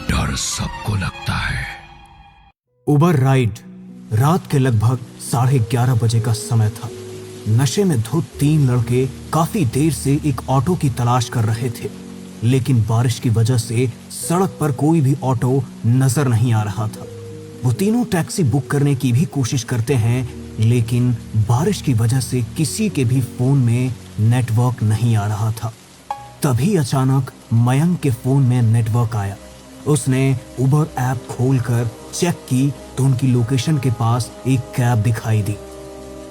डर सबको लगता है। उबर राइड। रात के लगभग 11:30 बजे का समय था। नशे में धुत 3 लड़के काफी देर से एक ऑटो की तलाश कर रहे थे, लेकिन बारिश की वजह से सड़क पर कोई भी ऑटो नजर नहीं आ रहा था। वो तीनों टैक्सी बुक करने की भी कोशिश करते हैं, लेकिन बारिश की वजह से किसी के भी फोन में नेटवर्क नहीं आ रहा था। तभी अचानक मयंक के फोन में नेटवर्क आया। उसने उबर ऐप खोलकर चेक की तो उनकी लोकेशन के पास एक कैब दिखाई दी।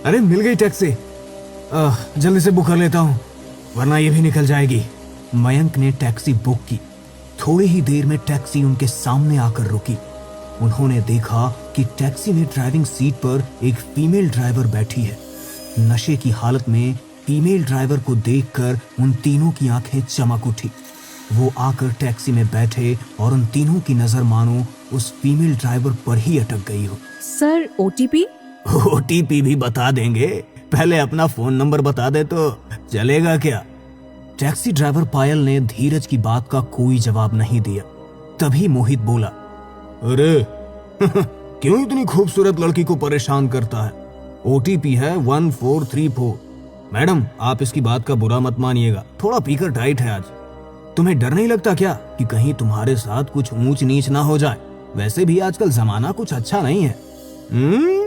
अरे मिल गई टैक्सी, जल्दी से बुक कर लेता हूँ वरना ये भी निकल जाएगी। मयंक ने टैक्सी बुक की। थोड़ी ही देर में टैक्सी उनके सामने आकर रुकी। उन्होंने देखा कि टैक्सी में ड्राइविंग सीट पर एक फीमेल ड्राइवर बैठी है। नशे की हालत में फीमेल ड्राइवर को देखकर उन तीनों की आंखें चमक उठी। वो आकर टैक्सी में बैठे और उन तीनों की नजर मानो उस फीमेल ड्राइवर पर ही अटक गई हो। Sir OTP? ओटीपी भी बता देंगे, पहले अपना फोन नंबर बता दे तो चलेगा क्या? टैक्सी ड्राइवर पायल ने धीरज की बात का कोई जवाब नहीं दिया। तभी मोहित बोला, अरे क्यों इतनी खूबसूरत लड़की को परेशान करता है? ओटीपी है 1434। मैडम आप इसकी बात का बुरा मत मानिएगा, थोड़ा पीकर टाइट है आज। तुम्हें डर नहीं लगता क्या कि कहीं तुम्हारे साथ कुछ ऊंच नीच ना हो जाए? वैसे भी आजकल जमाना कुछ अच्छा नहीं है।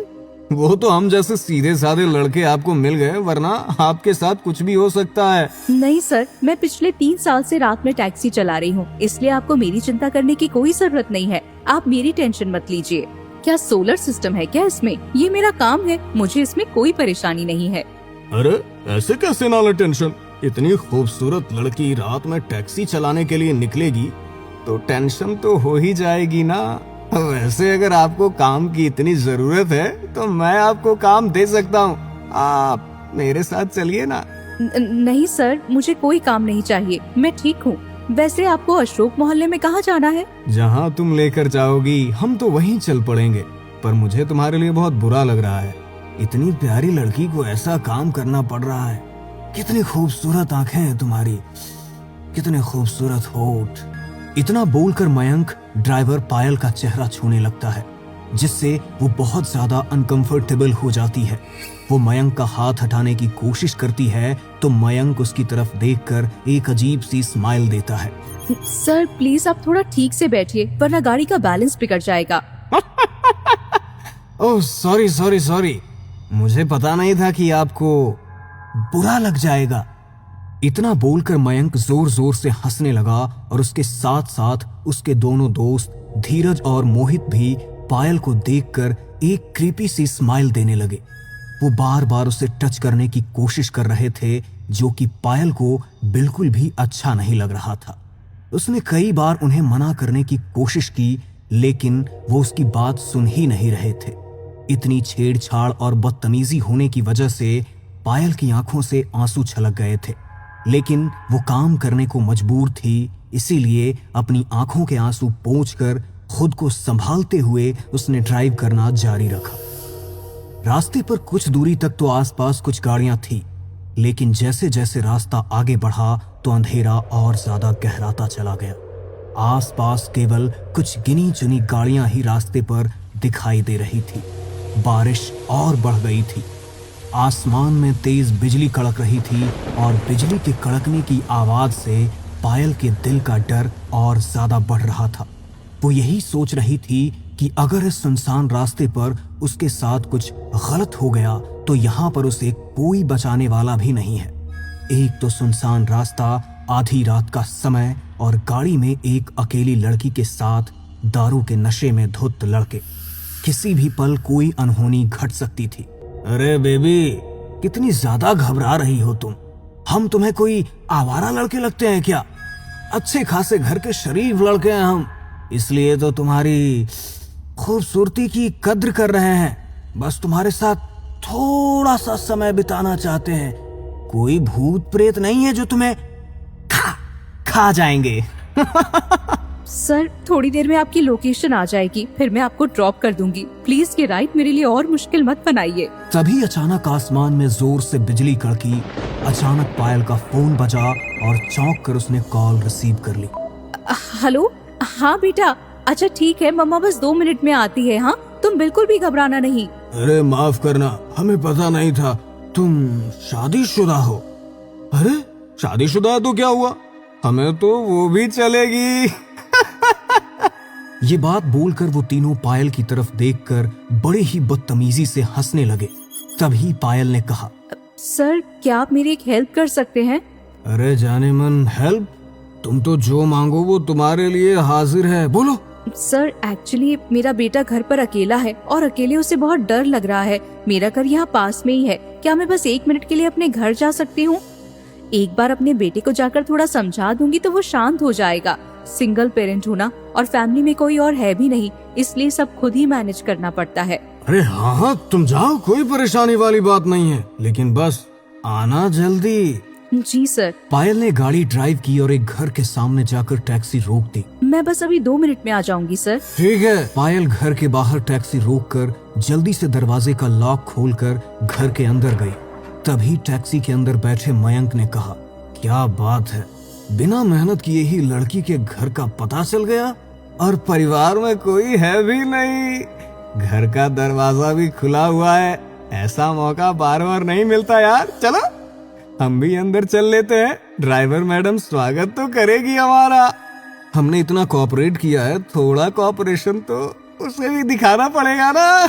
वो तो हम जैसे सीधे साधे लड़के आपको मिल गए, वरना आपके साथ कुछ भी हो सकता है। नहीं सर, मैं पिछले 3 साल से रात में टैक्सी चला रही हूँ, इसलिए आपको मेरी चिंता करने की कोई जरूरत नहीं है। आप मेरी टेंशन मत लीजिए। क्या सोलर सिस्टम है क्या इसमें? ये मेरा काम है, मुझे इसमें कोई परेशानी नहीं है। अरे ऐसे कैसे ना ले टेंशन? इतनी खूबसूरत लड़की रात में टैक्सी चलाने के लिए निकलेगी तो टेंशन तो हो ही जाएगी ना। वैसे अगर आपको काम की इतनी जरूरत है तो मैं आपको काम दे सकता हूँ, आप मेरे साथ चलिए ना। नहीं सर, मुझे कोई काम नहीं चाहिए, मैं ठीक हूँ। वैसे आपको अशोक मोहल्ले में कहाँ जाना है? जहाँ तुम लेकर जाओगी हम तो वहीं चल पड़ेंगे, पर मुझे तुम्हारे लिए बहुत बुरा लग रहा है। इतनी प्यारी लड़की को ऐसा काम करना पड़ रहा है। कितनी खूबसूरत आंखें हैं तुम्हारी, कितने खूबसूरत होठ। इतना बोलकर मयंक ड्राइवर पायल का चेहरा छूने लगता है, जिससे वो बहुत ज्यादा अनकंफर्टेबल हो जाती है। वो मयंक का हाथ हटाने की कोशिश करती है तो मयंक उसकी तरफ देखकर एक अजीब सी स्माइल देता है। सर प्लीज आप थोड़ा ठीक से बैठिए, वरना गाड़ी का बैलेंस बिगड़ जाएगा। ओह सॉरी सॉरी सॉरी, मुझे पता नहीं था कि आपको बुरा लग जाएगा। इतना बोलकर मयंक जोर जोर से हंसने लगा और उसके साथ साथ उसके दोनों दोस्त धीरज और मोहित भी पायल को देखकर एक क्रीपी सी स्माइल देने लगे। वो बार बार उसे टच करने की कोशिश कर रहे थे, जो कि पायल को बिल्कुल भी अच्छा नहीं लग रहा था। उसने कई बार उन्हें मना करने की कोशिश की, लेकिन वो उसकी बात सुन ही नहीं रहे थे। इतनी छेड़छाड़ और बदतमीजी होने की वजह से पायल की आंखों से आंसू छलक गए थे, लेकिन वो काम करने को मजबूर थी। इसीलिए अपनी आंखों के आंसू पोंछकर खुद को संभालते हुए उसने ड्राइव करना जारी रखा। रास्ते पर कुछ दूरी तक तो आसपास कुछ गाड़ियां थी, लेकिन जैसे जैसे रास्ता आगे बढ़ा तो अंधेरा और ज्यादा गहराता चला गया। आसपास केवल कुछ गिनी चुनी गाड़ियां ही रास्ते पर दिखाई दे रही थी। बारिश और बढ़ गई थी। आसमान में तेज बिजली कड़क रही थी और बिजली के कड़कने की आवाज से पायल के दिल का डर और ज्यादा बढ़ रहा था। वो यही सोच रही थी कि अगर इस सुनसान रास्ते पर उसके साथ कुछ गलत हो गया तो यहाँ पर उसे कोई बचाने वाला भी नहीं है। एक तो सुनसान रास्ता, आधी रात का समय और गाड़ी में एक अकेली लड़की के साथ दारू के नशे में धुत लड़के। किसी भी पल कोई अनहोनी घट सकती थी। अरे बेबी, कितनी ज्यादा घबरा रही हो तुम? हम तुम्हें कोई आवारा लड़के लगते हैं क्या? अच्छे खासे घर के शरीफ लड़के हैं हम, इसलिए तो तुम्हारी खूबसूरती की कद्र कर रहे हैं। बस तुम्हारे साथ थोड़ा सा समय बिताना चाहते हैं। कोई भूत प्रेत नहीं है जो तुम्हें खा जाएंगे। सर थोड़ी देर में आपकी लोकेशन आ जाएगी, फिर मैं आपको ड्रॉप कर दूंगी। प्लीज ये राइड मेरे लिए और मुश्किल मत बनाइए। तभी अचानक आसमान में जोर से बिजली कड़की। अचानक पायल का फोन बजा और चौंक कर उसने कॉल रिसीव कर ली। हेलो, हाँ बेटा, अच्छा ठीक है, मम्मा बस 2 मिनट में आती है। हाँ, तुम बिल्कुल भी घबराना नहीं। अरे माफ करना, हमें पता नहीं था तुम शादीशुदा हो। अरे शादीशुदा है तो क्या हुआ, हमें तो वो भी चलेगी। ये बात बोलकर वो तीनों पायल की तरफ देखकर बड़े ही बदतमीजी से हंसने लगे। तभी पायल ने कहा, सर क्या आप मेरी एक हेल्प कर सकते हैं? अरे जाने मन, हेल्प? तुम तो जो मांगो वो तुम्हारे लिए हाजिर है, बोलो। सर एक्चुअली मेरा बेटा घर पर अकेला है और अकेले उसे बहुत डर लग रहा है। मेरा घर यहाँ पास में ही है, क्या मैं बस 1 मिनट के लिए अपने घर जा सकती हूँ? एक बार अपने बेटे को जाकर थोड़ा समझा दूंगी तो वो शांत हो जाएगा। सिंगल पेरेंट हूँ ना, और फैमिली में कोई और है भी नहीं, इसलिए सब खुद ही मैनेज करना पड़ता है। अरे हाँ हाँ तुम जाओ, कोई परेशानी वाली बात नहीं है, लेकिन बस आना जल्दी। जी सर। पायल ने गाड़ी ड्राइव की और एक घर के सामने जाकर टैक्सी रोक दी। मैं बस अभी 2 मिनट में आ जाऊंगी सर। ठीक है। पायल घर के बाहर टैक्सी रोककर जल्दी से दरवाजे का लॉक खोलकर घर के अंदर गई। तभी टैक्सी के अंदर बैठे मयंक ने कहा, क्या बात है, बिना मेहनत किए ही लड़की के घर का पता चल गया और परिवार में कोई है भी नहीं, घर का दरवाजा भी खुला हुआ है। ऐसा मौका बार बार नहीं मिलता यार। चलो हम भी अंदर चल लेते हैं, ड्राइवर मैडम स्वागत तो करेगी हमारा। हमने इतना कोऑपरेट किया है, थोड़ा कोऑपरेशन तो उसे भी दिखाना पड़ेगा ना।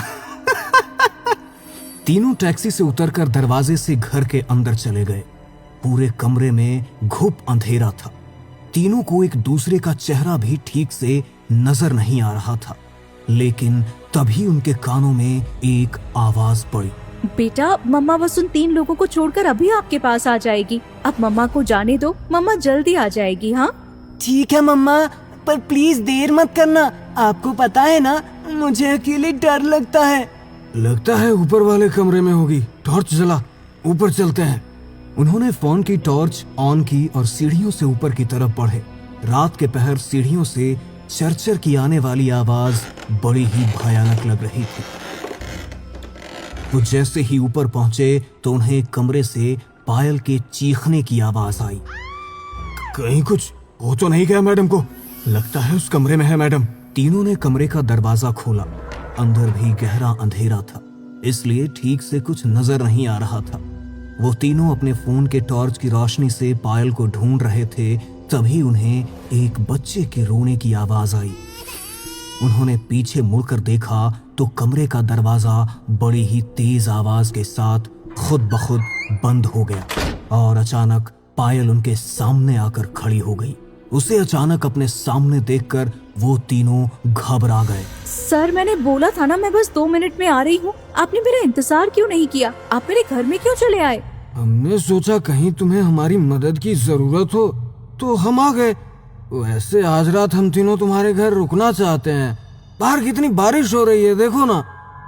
तीनों टैक्सी से उतरकर दरवाजे से घर के अंदर चले गए। पूरे कमरे में घुप अंधेरा था। तीनों को एक दूसरे का चेहरा भी ठीक से नजर नहीं आ रहा था, लेकिन तभी उनके कानों में एक आवाज पड़ी, बेटा मम्मा बस उन 3 लोगों को छोड़कर अभी आपके पास आ जाएगी। अब मम्मा को जाने दो, मम्मा जल्दी आ जाएगी। हाँ ठीक है मम्मा, पर प्लीज देर मत करना। आपको पता है ना, मुझे अकेले डर लगता है। लगता है ऊपर वाले कमरे में होगी। टॉर्च जला, ऊपर चलते हैं। उन्होंने फोन की टॉर्च ऑन की और सीढ़ियों से ऊपर की तरफ बढ़े। रात के पहर सीढ़ियों से चरचर की आने वाली आवाज बड़ी ही भयानक लग रही थी। वो जैसे ही ऊपर पहुंचे तो उन्हें कमरे से पायल के चीखने की आवाज आई। कहीं कुछ हो तो नहीं गया मैडम को? लगता है उस कमरे में है मैडम। तीनों ने कमरे का दरवाजा खोला। अंदर भी गहरा अंधेरा था, इसलिए ठीक से कुछ नजर नहीं आ रहा था। वो तीनों अपने फोन के टॉर्च की रोशनी से पायल को ढूंढ रहे थे। तभी उन्हें एक बच्चे के रोने की आवाज आई। उन्होंने पीछे मुड़कर देखा तो कमरे का दरवाजा बड़ी ही तेज आवाज के साथ खुद ब खुद बंद हो गया और अचानक पायल उनके सामने आकर खड़ी हो गई। उसे अचानक अपने सामने देखकर वो तीनों घबरा गए। सर मैंने बोला था ना मैं बस 2 मिनट में आ रही हूँ, आपने मेरा इंतजार क्यों नहीं किया? आप मेरे घर में क्यों चले आए? हमने सोचा कहीं तुम्हें हमारी मदद की जरूरत हो तो हम आ गए। वैसे आज रात हम तीनों तुम्हारे घर रुकना चाहते हैं। बाहर कितनी बारिश हो रही है देखो ना,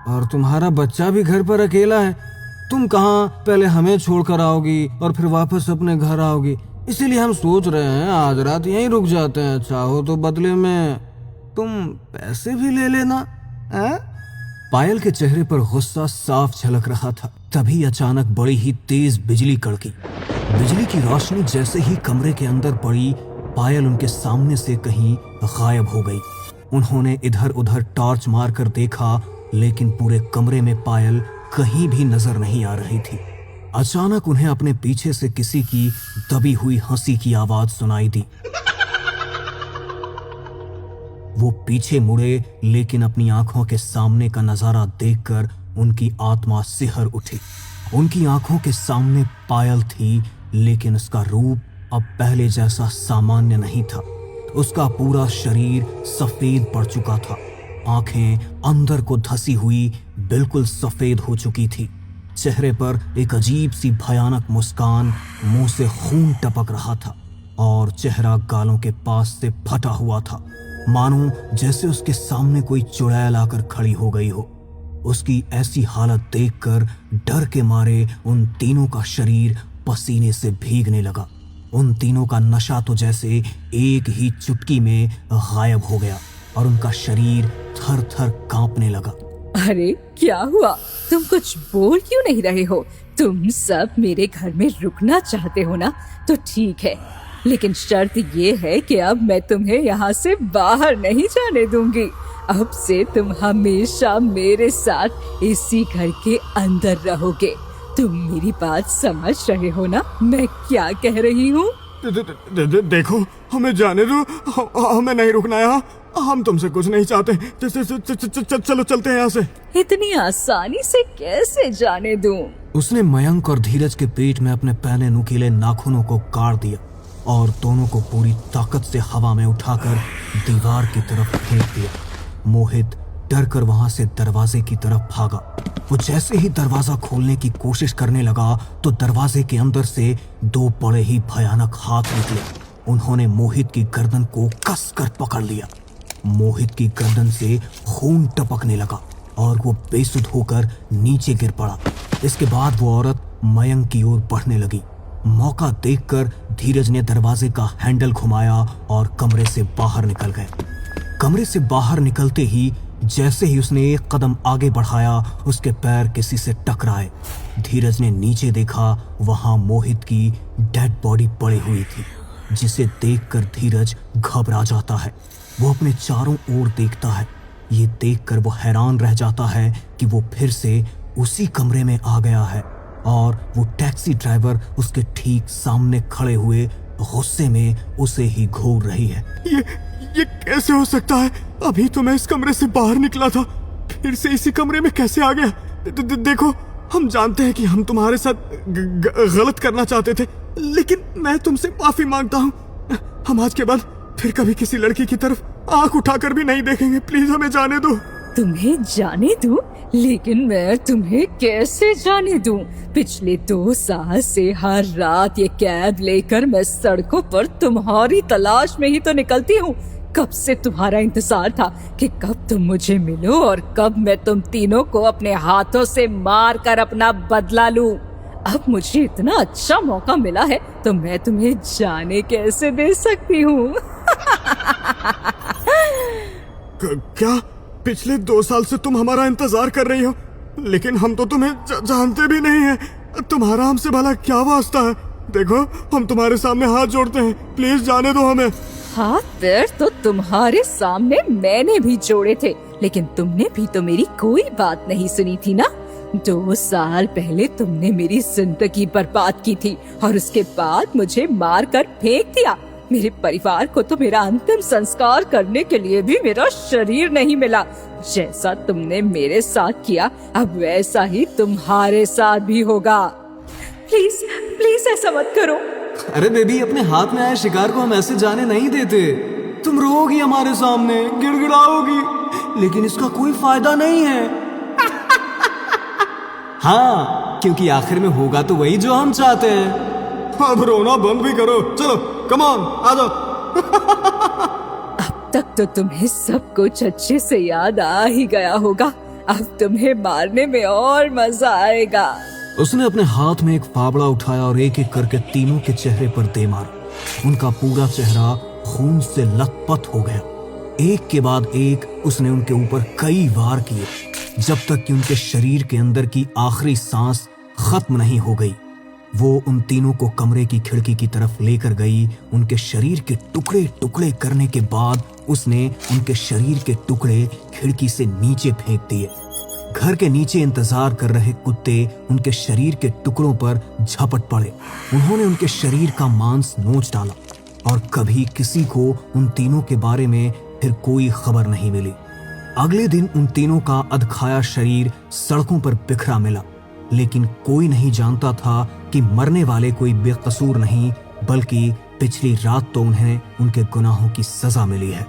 और तुम्हारा बच्चा भी घर पर अकेला है। तुम कहाँ पहले हमें छोड़कर आओगी और फिर वापस अपने घर आओगी, इसीलिए हम सोच रहे हैं आज रात यहीं रुक जाते हैं। चाहो तो बदले में तुम पैसे भी ले लेना। पायल के चेहरे पर गुस्सा साफ झलक रहा था। तभी अचानक बड़ी ही तेज बिजली कड़की। बिजली की रोशनी जैसे ही कमरे के अंदर पड़ी, पायल उनके सामने से कहीं गायब हो गई। उन्होंने इधर उधर टॉर्च मारकर देखा, लेकिन पूरे कमरे में पायल कहीं भी नजर नहीं आ रही थी। अचानक उन्हें अपने पीछे से किसी की दबी हुई हंसी की आवाज सुनाई दी। वो पीछे मुड़े, लेकिन अपनी आंखों के सामने का नजारा देखकर उनकी आत्मा सिहर उठी। उनकी आंखों के सामने पायल थी, लेकिन उसका रूप अब पहले जैसा सामान्य नहीं था। उसका पूरा शरीर सफेद पड़ चुका था। आंखें अंदर को धसी हुई बिल्कुल सफेद हो चुकी थी। चेहरे पर एक अजीब सी भयानक मुस्कान, मुंह से खून टपक रहा था और चेहरा गालों के पास से फटा हुआ था, मानो जैसे उसके सामने कोई चुड़ैल आकर खड़ी हो गई हो। उसकी ऐसी हालत देखकर डर के मारे उन तीनों का शरीर पसीने से भीगने लगा। उन तीनों का नशा तो जैसे एक ही चुटकी में गायब हो गया और उनका शरीर थर थर कांपने लगा। अरे क्या हुआ? तुम कुछ बोल क्यों नहीं रहे हो? तुम सब मेरे घर में रुकना चाहते हो ना? तो ठीक है, लेकिन शर्त ये है कि अब मैं तुम्हें यहाँ से बाहर नहीं जाने दूंगी। अब से तुम हमेशा मेरे साथ इसी घर के अंदर रहोगे। तुम मेरी बात समझ रहे हो ना मैं क्या कह रही हूँ? देखो, हमें जाने दो, हमें नहीं रुकना यहाँ, हम तुमसे कुछ नहीं चाहते। चलो चलते हैं यहाँ से। इतनी आसानी से कैसे जाने दूं? उसने मयंक और धीरज के पेट में अपने पहले नुकीले नाखूनों को काट दिया और दोनों को पूरी ताकत से हवा में उठाकर दीवार की तरफ फेंक दिया। मोहित डर कर वहां से दरवाजे की तरफ भागा। वो जैसे ही दरवाजा खोलने की कोशिश करने लगा तो दरवाजे के अंदर से दो बड़े ही भयानक हाथ निकले। उन्होंने मोहित की गर्दन को कसकर पकड़ लिया। मोहित की गर्दन से खून टपकने लगा और वो बेसुध होकर नीचे गिर पड़ा। इसके बाद वो औरत मयंक की ओर बढ़ने लगी। मौका देखकर धीरज ने दरवाजे का हैंडल घुमाया और कमरे से बाहर निकल गए। कमरे से बाहर निकलते ही जैसे ही उसने एक कदम आगे बढ़ाया उसके पैर किसी से टकराए। धीरज ने नीचे देखा, वहां मोहित की डेड बॉडी पड़ी हुई थी, जिसे देखकर धीरज घबरा जाता है। वो अपने चारों ओर देखता है। ये देखकर वो हैरान रह जाता है कि वो फिर से उसी कमरे में आ गया है और वो टैक्सी ड्राइवर उसके ठीक सामने खड़े हुए गुस्से में उसे ही घूर रही है। ये कैसे हो सकता है? अभी तो मैं इस कमरे से बाहर निकला था, फिर से इसी कमरे में कैसे आ गया? देखो, हम जानते हैं कि हम तुम्हारे साथ गलत करना चाहते थे, लेकिन मैं तुमसे माफी मांगता हूँ। हम आज के बाद फिर कभी किसी लड़की की तरफ आंख उठाकर भी नहीं देखेंगे। प्लीज हमें जाने दो। तुम्हें जाने दूं? लेकिन मैं तुम्हें कैसे जाने दूं? पिछले 2 साल से हर रात ये कैब लेकर मैं सड़कों पर तुम्हारी तलाश में ही तो निकलती हूँ। कब से तुम्हारा इंतजार था कि कब तुम मुझे मिलो और कब मैं तुम तीनों को अपने हाथों से मार कर अपना बदला लूं। अब मुझे इतना अच्छा मौका मिला है तो मैं तुम्हें जाने कैसे दे सकती हूँ? क्या पिछले 2 साल से तुम हमारा इंतजार कर रही हो? लेकिन हम तो तुम्हें जानते भी नहीं हैं। तुम्हारा हमसे भला क्या वास्ता है? देखो, हम तुम्हारे सामने हाथ जोड़ते हैं, प्लीज जाने दो हमें। हाथ पैर तो तुम्हारे सामने मैंने भी जोड़े थे, लेकिन तुमने भी तो मेरी कोई बात नहीं सुनी थी ना। 2 साल पहले तुमने मेरी जिंदगी बर्बाद की थी और उसके बाद मुझे मार कर फेंक दिया। मेरे परिवार को तो मेरा अंतिम संस्कार करने के लिए भी मेरा शरीर नहीं मिला। जैसा तुमने मेरे साथ किया, अब वैसा ही तुम्हारे साथ भी होगा। प्लीज प्लीज ऐसा मत करो। अरे बेबी, अपने हाथ में आए शिकार को हम ऐसे जाने नहीं देते। तुम रोगी हमारे सामने, गिड़गिड़ाओगी, लेकिन इसका कोई फायदा नहीं है। हाँ, क्योंकि आखिर में होगा तो वही जो हम चाहते हैं। अब रोना बंद भी करो, चलो कम ऑन, आ जाओ। अब तक तो तुम्हें सब कुछ अच्छे से याद आ ही गया होगा, अब तुम्हें मारने में और मजा आएगा। उसने अपने हाथ में एक फावड़ा उठाया और एक एक करके तीनों के चेहरे पर दे मारा। उनका पूरा चेहरा खून से लथपथ हो गया। एक के बाद एक उसने उनके ऊपर कई वार किए, जब तक कि उनके शरीर के अंदर की आखिरी सांस खत्म नहीं हो गई। वो उन तीनों को कमरे की खिड़की की तरफ लेकर गई। उनके शरीर के टुकड़े टुकड़े करने के बाद उसने उनके शरीर के टुकड़े खिड़की से नीचे फेंक दिए। घर के नीचे इंतजार कर रहे कुत्ते उनके शरीर के टुकड़ों पर झपट पड़े। उन्होंने उनके शरीर का मांस नोच डाला और कभी किसी को उन तीनों के बारे में फिर कोई खबर नहीं मिली। अगले दिन उन तीनों का अधखाया शरीर सड़कों पर बिखरा मिला, लेकिन कोई नहीं जानता था कि मरने वाले कोई बेकसूर नहीं, बल्कि पिछली रात तो उन्हें उनके गुनाहों की सजा मिली है।